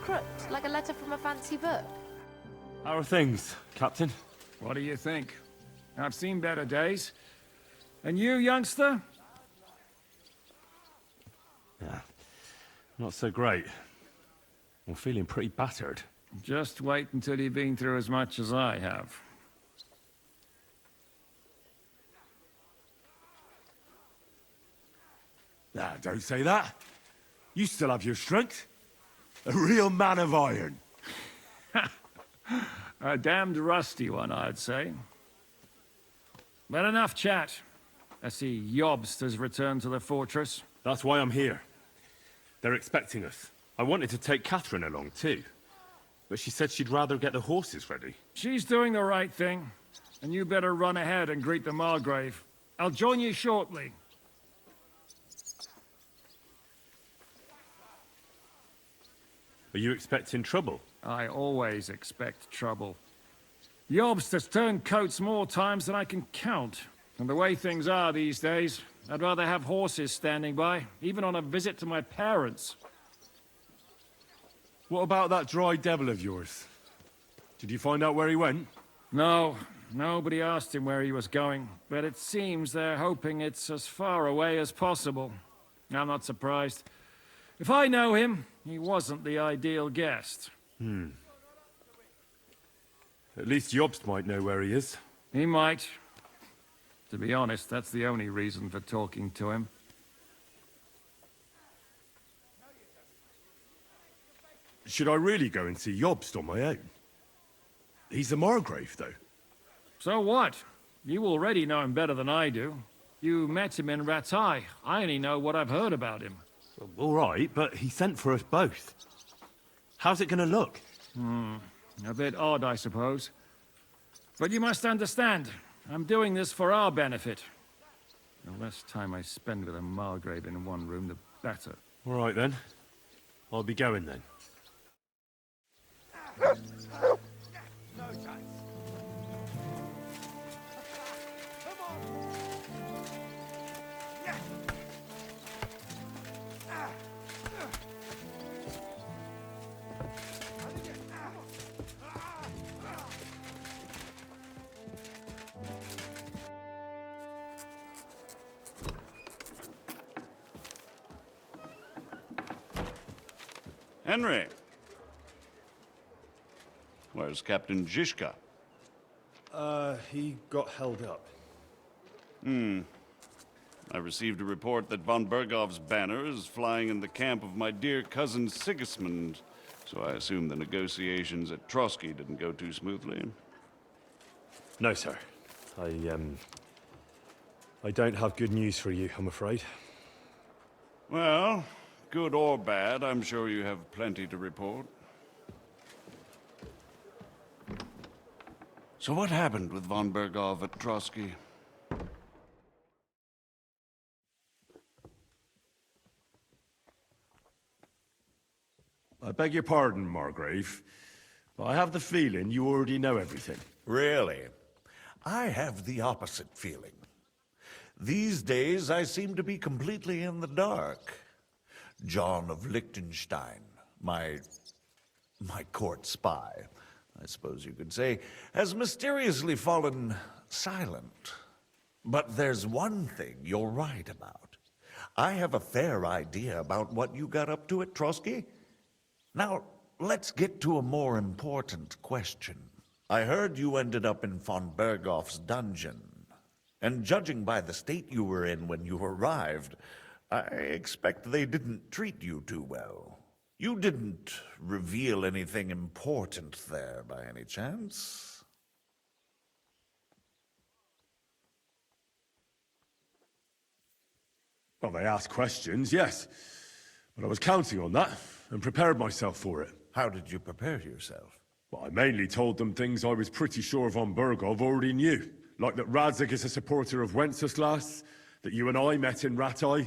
crooked, like a letter from a fancy book. How are things, Captain? What do you think? I've seen better days. And you, youngster? Yeah, not so great. I'm feeling pretty battered. Just wait until you've been through as much as I have. Ah, don't say that. You still have your strength. A real man of iron. A damned rusty one, I'd say. But enough chat. I see Jobst has returned to the fortress. That's why I'm here. They're expecting us. I wanted to take Catherine along, too. But she said she'd rather get the horses ready. She's doing the right thing. And you better run ahead and greet the Margrave. I'll join you shortly. Are you expecting trouble? I always expect trouble. Jobst has turned coats more times than I can count. And the way things are these days, I'd rather have horses standing by, even on a visit to my parents. What about that dry devil of yours? Did you find out where he went? No, nobody asked him where he was going, but it seems they're hoping it's as far away as possible. I'm not surprised. If I know him, he wasn't the ideal guest. At least Jobst might know where he is. He might. To be honest, that's the only reason for talking to him. Should I really go and see Jobst on my own? He's a Margrave, though. So what? You already know him better than I do. You met him in Rattay. I only know what I've heard about him. All right, but he sent for us both. How's it gonna look? A bit odd, I suppose. But you must understand, I'm doing this for our benefit. The less time I spend with a Margrave in one room, the better. All right, then. I'll be going, then. Henry! Where's Captain Zizka? He got held up. I received a report that von Bergov's banner is flying in the camp of my dear cousin Sigismund, so I assume the negotiations at Trotsky didn't go too smoothly. No, sir. I don't have good news for you, I'm afraid. Well, good or bad, I'm sure you have plenty to report. So what happened with von Bergov at Trotsky? I beg your pardon, Margrave, but I have the feeling you already know everything. Really? I have the opposite feeling. These days, I seem to be completely in the dark. John of Liechtenstein, my court spy, I suppose you could say, has mysteriously fallen silent. But there's one thing you're right about. I have a fair idea about what you got up to at Trotsky. Now, let's get to a more important question. I heard you ended up in von Bergov's dungeon. And judging by the state you were in when you arrived, I expect they didn't treat you too well. You didn't reveal anything important there by any chance? Well, they asked questions, yes. But I was counting on that, and prepared myself for it. How did you prepare yourself? Well, I mainly told them things I was pretty sure von Bergov already knew. Like that Radzig is a supporter of Wenceslas, that you and I met in Rattay.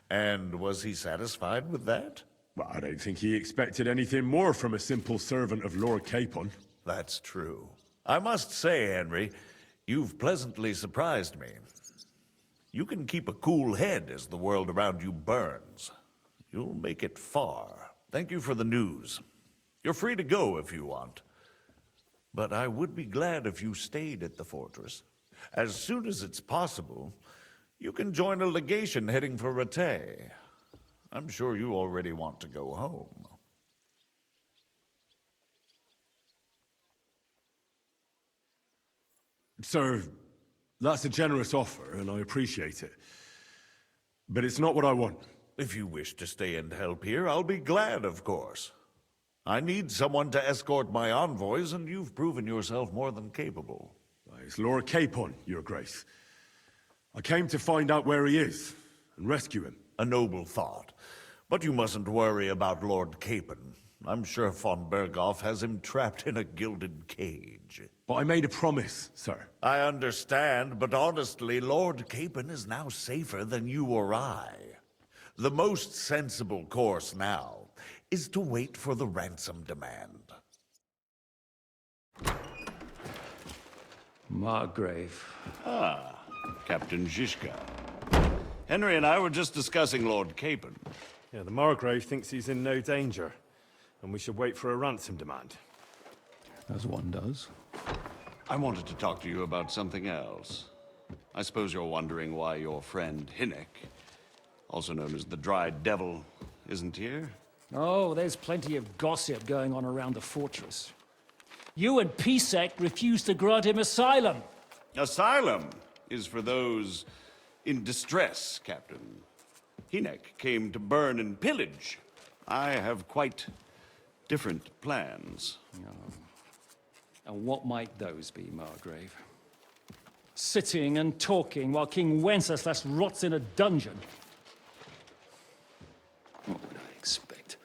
And was he satisfied with that? Well, I don't think he expected anything more from a simple servant of Lord Capon. That's true. I must say, Henry, you've pleasantly surprised me. You can keep a cool head as the world around you burns. You'll make it far, Thank you for the news. You're free to go if you want. But I would be glad if you stayed at the fortress. As soon as it's possible, you can join a legation heading for Rattay. I'm sure you already want to go home. Sir, that's a generous offer, and I appreciate it. But it's not what I want. If you wish to stay and help here, I'll be glad, of course. I need someone to escort my envoys, and you've proven yourself more than capable. It's Lord Capon, Your Grace. I came to find out where he is, and rescue him. A noble thought. But you mustn't worry about Lord Capon. I'm sure von Berghoff has him trapped in a gilded cage. But I made a promise, sir. I understand, but honestly, Lord Capon is now safer than you or I. The most sensible course now is to wait for the ransom demand. Margrave. Ah, Captain Zizka. Henry and I were just discussing Lord Capon. Yeah, the Margrave thinks he's in no danger, and we should wait for a ransom demand. As one does. I wanted to talk to you about something else. I suppose you're wondering why your friend Hinnek, also known as the Dried Devil, isn't here? Oh, there's plenty of gossip going on around the fortress. You and Pisek refused to grant him asylum. Asylum is for those in distress, Captain. Hinnek came to burn and pillage. I have quite different plans. And what might those be, Margrave? Sitting and talking while King Wenceslas rots in a dungeon. What would I expect?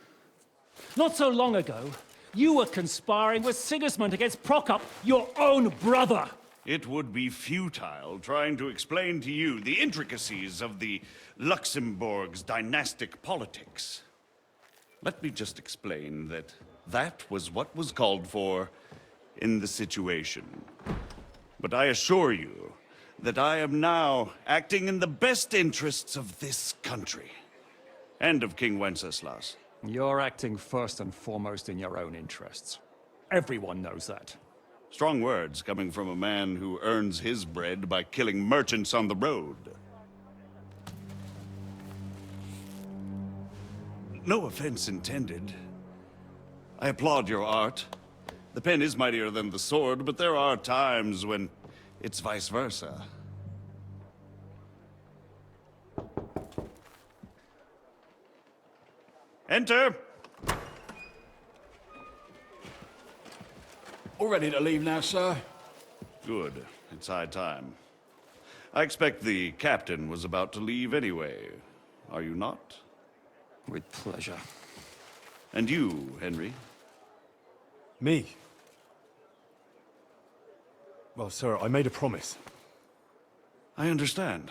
Not so long ago, you were conspiring with Sigismund against Prokop, your own brother! It would be futile trying to explain to you the intricacies of the Luxembourg's dynastic politics. Let me just explain that that was what was called for in the situation. But I assure you that I am now acting in the best interests of this country and of King Wenceslas. You're acting first and foremost in your own interests. Everyone knows that. Strong words coming from a man who earns his bread by killing merchants on the road. No offense intended. I applaud your art. The pen is mightier than the sword, but there are times when it's vice versa. Enter! All ready to leave now, sir? Good. It's high time. I expect the captain was about to leave anyway. Are you not? With pleasure. And you, Henry? Me? Well, sir, I made a promise. I understand.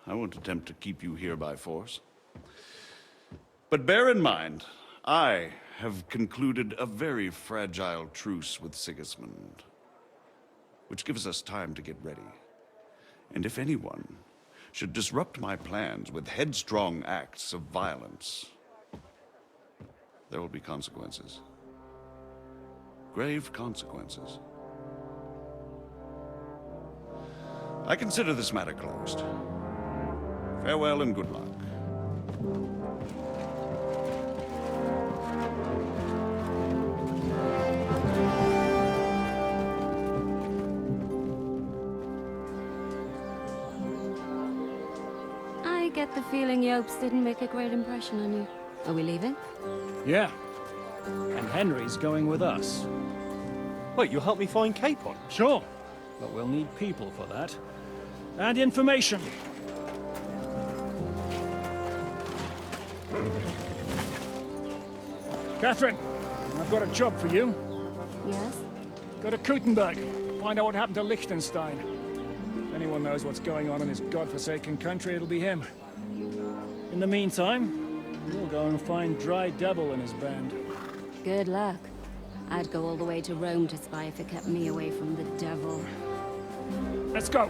I won't attempt to keep you here by force. But bear in mind, I have concluded a very fragile truce with Sigismund, which gives us time to get ready. And if anyone should disrupt my plans with headstrong acts of violence, there will be consequences. Grave consequences. I consider this matter closed. Farewell and good luck. I get the feeling Yopes didn't make a great impression on you. Are we leaving? Yeah. And Henry's going with us. Wait, you'll help me find Capon? Sure. But we'll need people for that. And information. Catherine, I've got a job for you. Yes? Go to Kuttenberg. Find out what happened to Liechtenstein. If anyone knows what's going on in this godforsaken country, it'll be him. In the meantime, we'll go and find Dry Devil and his band. Good luck. I'd go all the way to Rome to spy if it kept me away from the devil. Let's go!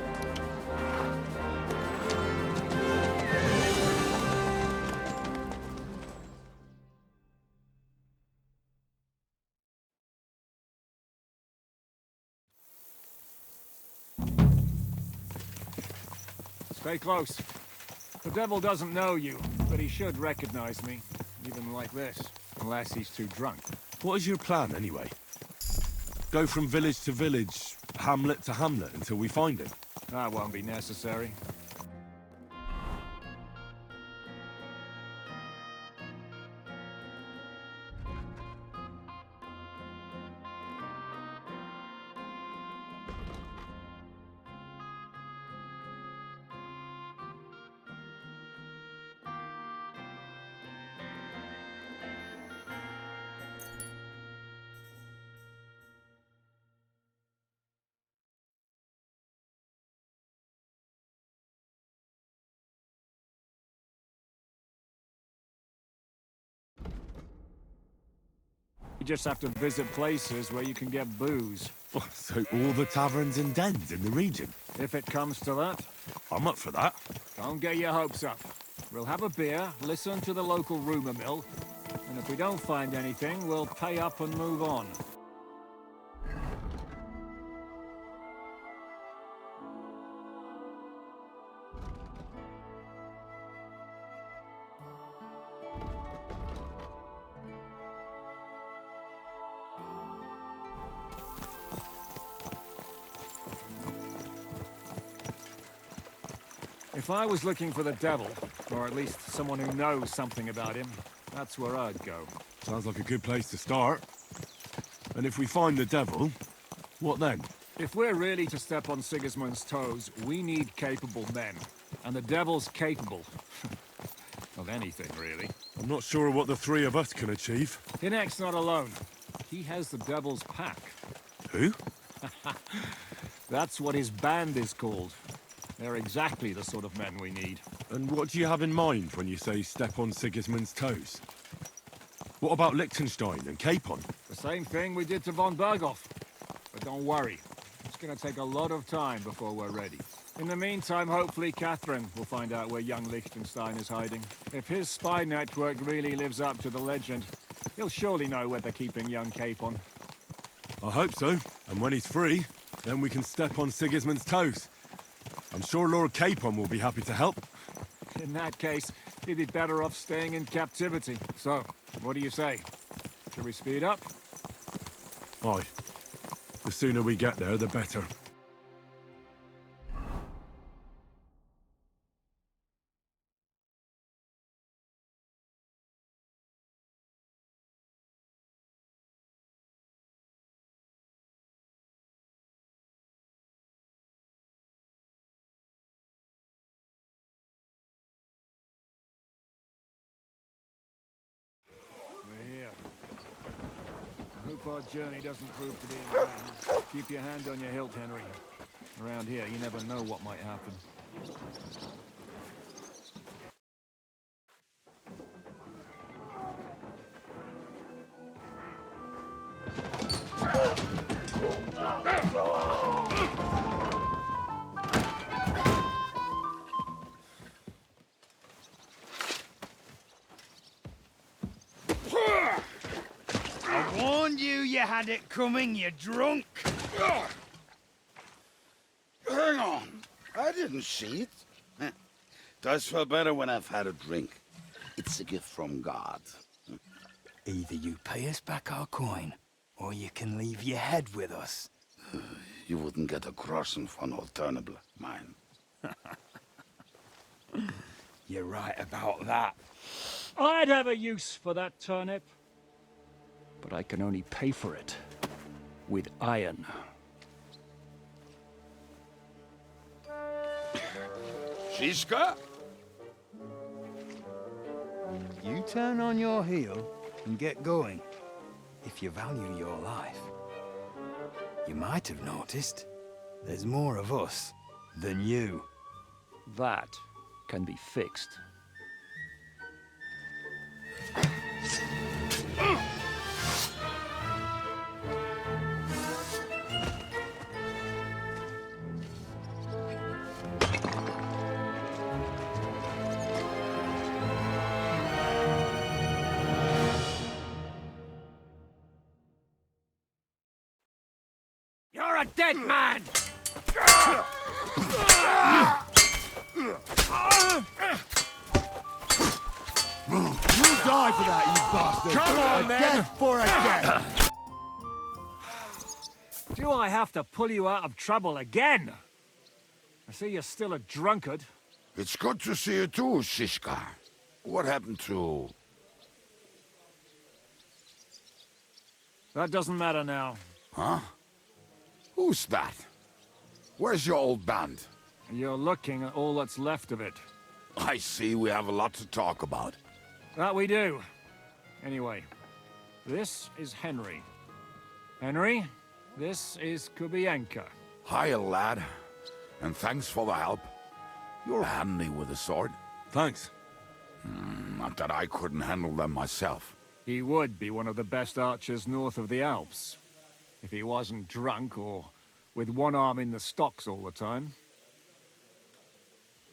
Stay close. The devil doesn't know you, but he should recognize me, even like this, unless he's too drunk. What is your plan, anyway? Go from village to village, hamlet to hamlet, until we find him? That won't be necessary. You just have to visit places where you can get booze. So all the taverns and dens in the region? If it comes to that, I'm up for that. don't get your hopes up. We'll have a beer, listen to the local rumor mill, and if we don't find anything, we'll pay up and move on. If I was looking for the devil, or at least someone who knows something about him, that's where I'd go. Sounds like a good place to start. And if we find the devil, what then? If we're really to step on Sigismund's toes, we need capable men. And the devil's capable. Of anything, really. I'm not sure what the three of us can achieve. Hinek's not alone. He has the devil's pack. Who? That's what his band is called. They're exactly the sort of men we need. And what do you have in mind when you say step on Sigismund's toes? What about Liechtenstein and Capon? The same thing we did to von Berghoff. But don't worry. It's gonna take a lot of time before we're ready. In the meantime, hopefully Catherine will find out where young Liechtenstein is hiding. If his spy network really lives up to the legend, he'll surely know where they're keeping young Capon. I hope so. And when he's free, then we can step on Sigismund's toes. I'm sure Lord Capon will be happy to help. In that case, he'd be better off staying in captivity. So, what do you say? Should we speed up? Aye. The sooner we get there, the better. We're here. I hope our journey doesn't prove to be in vain. Keep your hand on your hilt, Henry. Around here, you never know what might happen. I warned you you had it coming, you drunk. Hang on. I didn't see it. Does feel better when I've had a drink. It's a gift from God. Either you pay us back our coin, or you can leave your head with us. You wouldn't get a groschen for an alternative, mine. You're right about that. I'd have a use for that turnip. But I can only pay for it with iron. Shiska? You turn on your heel and get going, if you value your life. You might have noticed there's more of us than you. That can be fixed. You're a dead man! Die for that, you bastard! Come on, A then. death for a death! Do I have to pull you out of trouble again? I see you're still a drunkard. It's good to see you too, Shishka. What happened to... That doesn't matter now. Huh? Who's that? Where's your old band? You're looking at all that's left of it. I see we have a lot to talk about. That we do. Anyway, this is Henry. Henry, this is Kubienka. Hiya, lad. And thanks for the help. You're handy with a sword. Thanks. Not that I couldn't handle them myself. He would be one of the best archers north of the Alps. If he wasn't drunk or with one arm in the stocks all the time.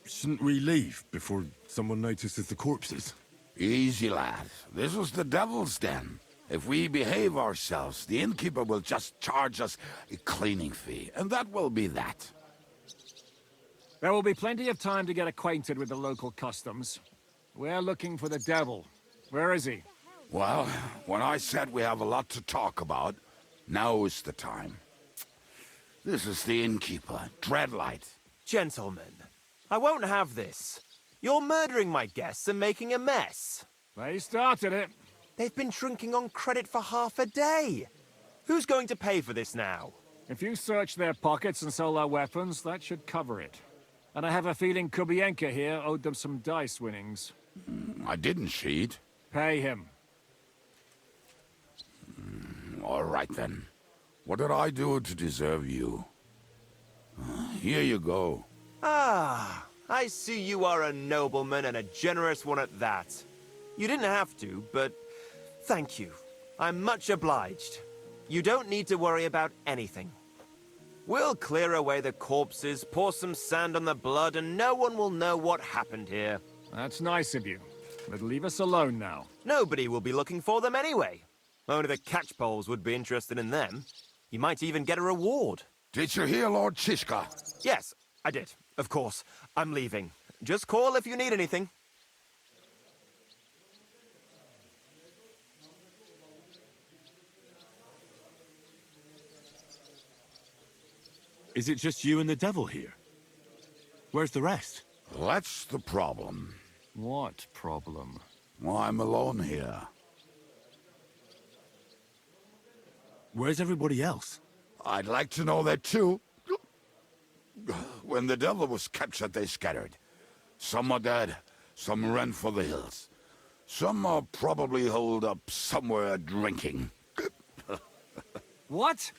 Shouldn't we leave before someone notices the corpses? Easy, lad. This was the devil's den. If we behave ourselves, the innkeeper will just charge us a cleaning fee, and that will be that. There will be plenty of time to get acquainted with the local customs. We're looking for the devil. Where is he? Well, when I said we have a lot to talk about, now is the time. This is the innkeeper, Dreadlight. Gentlemen, I won't have this. You're murdering my guests and making a mess. They started it. They've been drinking on credit for half a day. Who's going to pay for this now? If you search their pockets and sell their weapons, that should cover it. And I have a feeling Kubienka here owed them some dice winnings. I didn't cheat. Pay him. All right, then. What did I do to deserve you? Here you go. Ah, I see you are a nobleman and a generous one at that. You didn't have to, but thank you. I'm much obliged. You don't need to worry about anything. We'll clear away the corpses, pour some sand on the blood, and no one will know what happened here. That's nice of you. But leave us alone now. Nobody will be looking for them anyway. Only the catchpoles would be interested in them. You might even get a reward. Did you hear Lord Shishka? Yes, I did. Of course. I'm leaving. Just call if you need anything. Is it just you and the devil here? Where's the rest? That's the problem. What problem? Well, I'm alone here. Where's everybody else? I'd like to know that too. When the devil was captured, they scattered. Some are dead, some ran for the hills. Some are probably holed up somewhere drinking. What?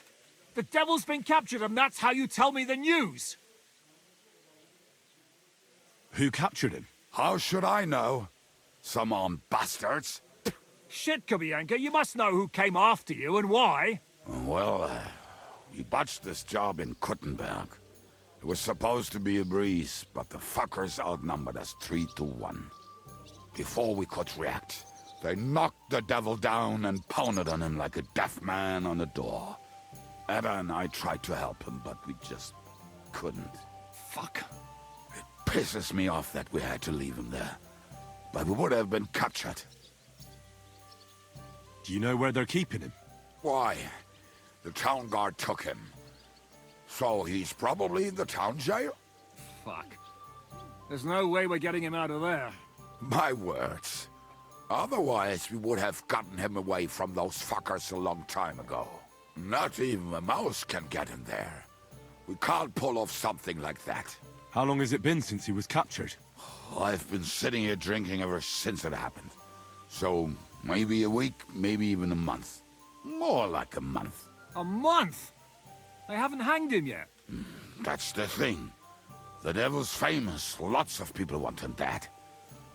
The devil's been captured and that's how you tell me the news? Who captured him? How should I know? Some armed bastards. Shit, Kubienka, you must know who came after you and why. Well, we botched this job in Kuttenberg. It was supposed to be a breeze, but the fuckers outnumbered us 3-1. Before we could react, they knocked the devil down and pounded on him like a deaf man on a door. Ada and I tried to help him, but we just couldn't. Fuck. It pisses me off that we had to leave him there. But we would have been captured. Do you know where they're keeping him? Why? The town guard took him. So he's probably in the town jail? Fuck. There's no way we're getting him out of there. My words. Otherwise, we would have gotten him away from those fuckers a long time ago. Not even a mouse can get in there. We can't pull off something like that. How long has it been since he was captured? I've been sitting here drinking ever since it happened. So, maybe a week, maybe even a month. More like a month. A month? They haven't hanged him yet. That's the thing. The devil's famous. Lots of people want him dead.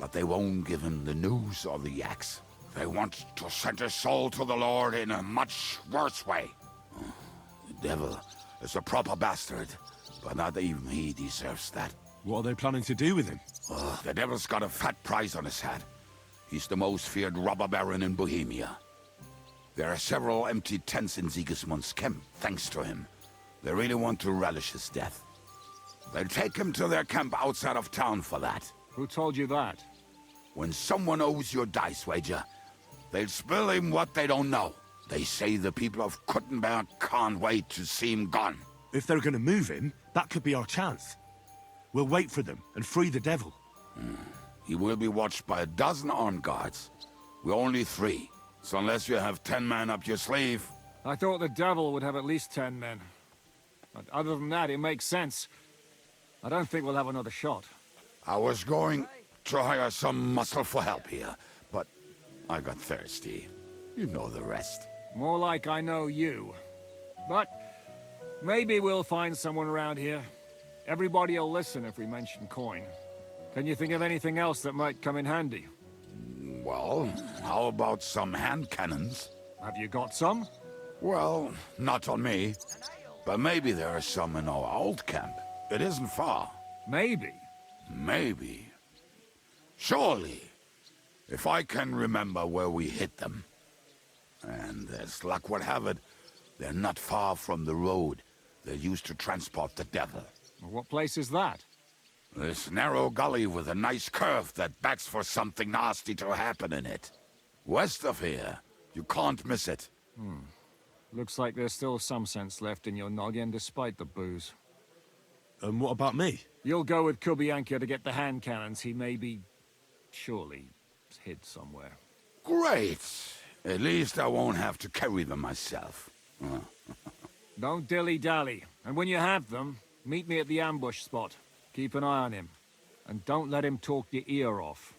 But they won't give him the news or the axe. They want to send his soul to the Lord in a much worse way. The devil is a proper bastard, but not even he deserves that. What are they planning to do with him? The devil's got a fat price on his head. He's the most feared robber baron in Bohemia. There are several empty tents in Sigismund's camp, thanks to him. They really want to relish his death. They'll take him to their camp outside of town for that. Who told you that? When someone owes you a dice wager, they'll spill him what they don't know. They say the people of Kuttenberg can't wait to see him gone. If they're gonna move him, that could be our chance. We'll wait for them and free the devil. He will be watched by a dozen armed guards. We're only 3, so unless you have 10 men up your sleeve... I thought the devil would have at least 10 men. But other than that, it makes sense. I don't think we'll have another shot. I was going to hire some muscle for help here, but I got thirsty. You know the rest. More like I know you. But maybe we'll find someone around here. Everybody will listen if we mention coin. Can you think of anything else that might come in handy? Well, how about some hand cannons? Have you got some? Well, not on me. But maybe there are some in our old camp. It isn't far. Maybe. Maybe. Surely. If I can remember where we hit them. And as luck would have it, they're not far from the road they used to transport the devil. Well, what place is that? This narrow gully with a nice curve that backs for something nasty to happen in it. West of here. You can't miss it. Looks like there's still some sense left in your noggin despite the booze. And what about me? You'll go with Kubianka to get the hand cannons he may be... surely hid somewhere. Great. At least I won't have to carry them myself. Don't dilly-dally. And when you have them, meet me at the ambush spot. Keep an eye on him. And don't let him talk your ear off.